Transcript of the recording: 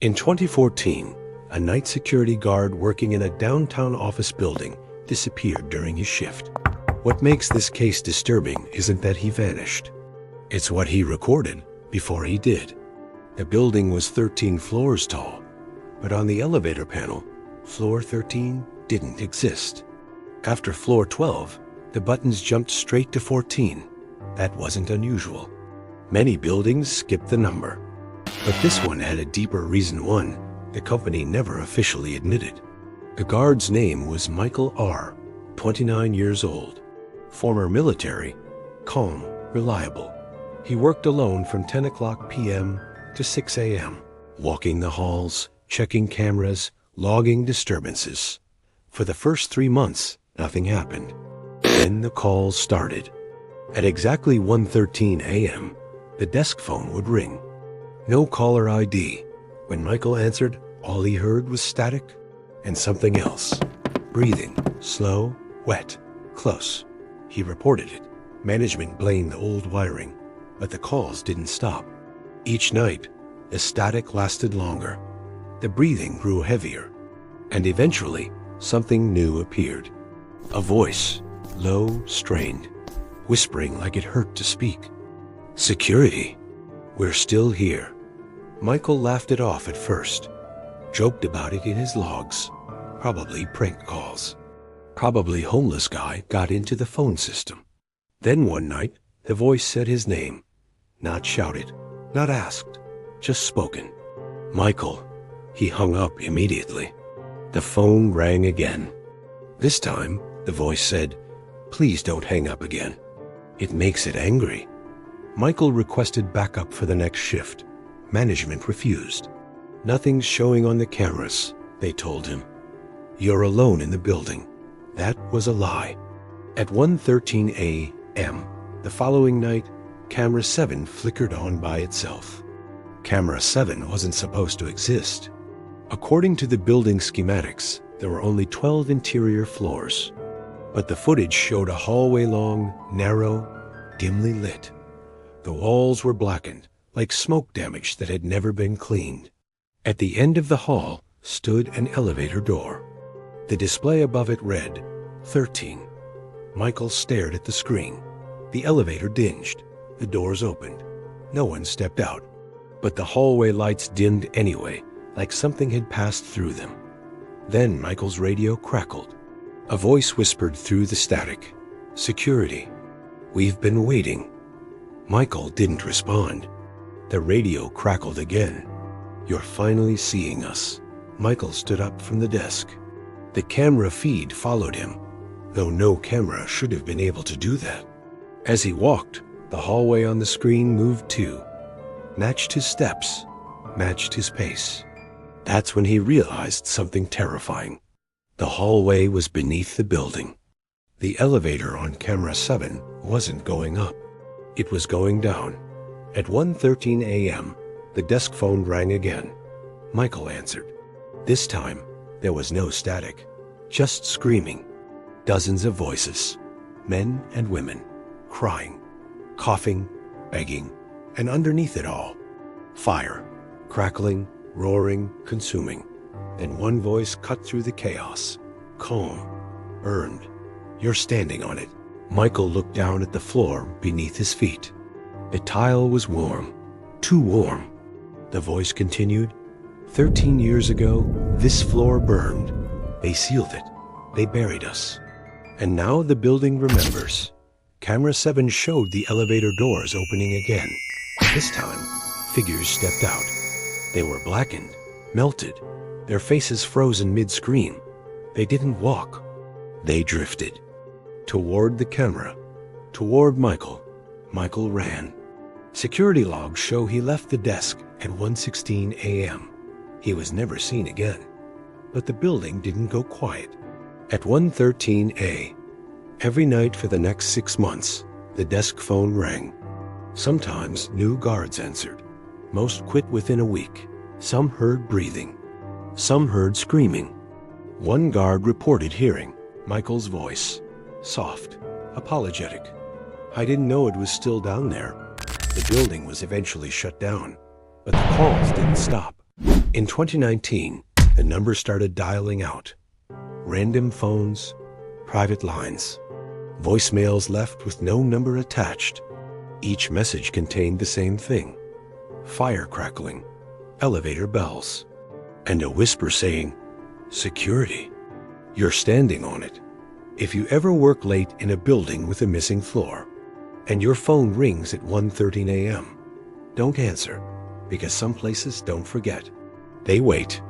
In 2014, a night security guard working in a downtown office building disappeared during his shift. What makes this case disturbing isn't that he vanished. It's what he recorded before he did. The building was 13 floors tall, but on the elevator panel, floor 13 didn't exist. After floor 12, the buttons jumped straight to 14. That wasn't unusual. Many buildings skipped the number. But this one had a deeper reason the company never officially admitted. The guard's name was Michael R., 29 years old. Former military, calm, reliable. He worked alone from 10 o'clock p.m. to 6 a.m., walking the halls, checking cameras, logging disturbances. For the first 3 months, nothing happened. Then the calls started. At exactly 1:13 a.m., the desk phone would ring. No caller ID. When Michael answered, all he heard was static and something else. Breathing, slow, wet, close. He reported it. Management blamed the old wiring, but the calls didn't stop. Each night, the static lasted longer. The breathing grew heavier, and eventually, something new appeared. A voice, low, strained, whispering like it hurt to speak. "Security, we're still here." Michael laughed it off at first, joked about it in his logs. Probably prank calls. Probably homeless guy got into the phone system. Then one night, the voice said his name. Not shouted, not asked, just spoken. Michael. He hung up immediately. The phone rang again. This time, the voice said, "Please don't hang up again. It makes it angry." Michael requested backup for the next shift. Management refused. "Nothing's showing on the cameras," they told him. "You're alone in the building." That was a lie. At 1:13 a.m. the following night, Camera 7 flickered on by itself. Camera 7 wasn't supposed to exist. According to the building schematics, there were only 12 interior floors. But the footage showed a hallway long, narrow, dimly lit. The walls were blackened, like smoke damage that had never been cleaned. At the end of the hall stood an elevator door. The display above it read, 13. Michael stared at the screen. The elevator dinged. The doors opened. No one stepped out. But the hallway lights dimmed anyway, like something had passed through them. Then Michael's radio crackled. A voice whispered through the static, "Security, we've been waiting." Michael didn't respond. The radio crackled again. "You're finally seeing us." Michael stood up from the desk. The camera feed followed him, though no camera should have been able to do that. As he walked, the hallway on the screen moved too, matched his steps, matched his pace. That's when he realized something terrifying. The hallway was beneath the building. The elevator on Camera 7 wasn't going up. It was going down. At 1:13 a.m., the desk phone rang again. Michael answered. This time, there was no static, just screaming. Dozens of voices, men and women, crying, coughing, begging, and underneath it all, fire, crackling, roaring, consuming. Then one voice cut through the chaos. Calm, earned. "You're standing on it." Michael looked down at the floor beneath his feet. The tile was warm, too warm. The voice continued, 13 years ago, this floor burned. They sealed it. They buried us. And now the building remembers. Camera 7 showed the elevator doors opening again. This time, figures stepped out. They were blackened, melted, their faces frozen mid-screen. They didn't walk. They drifted. Toward the camera. Toward Michael. Michael ran. Security logs show he left the desk at 1:16 a.m. He was never seen again. But the building didn't go quiet. At 1:13 a.m., every night for the next 6 months, the desk phone rang. Sometimes new guards answered. Most quit within a week. Some heard breathing. Some heard screaming. One guard reported hearing Michael's voice, soft, apologetic. "I didn't know it was still down there." The building was eventually shut down, but the calls didn't stop. In 2019, the number started dialing out. Random phones, private lines, voicemails left with no number attached. Each message contained the same thing: fire crackling, elevator bells, and a whisper saying, "Security." You're standing on it. If you ever work late in a building with a missing floor, and your phone rings at 1:13 a.m., don't answer, because some places don't forget. They wait.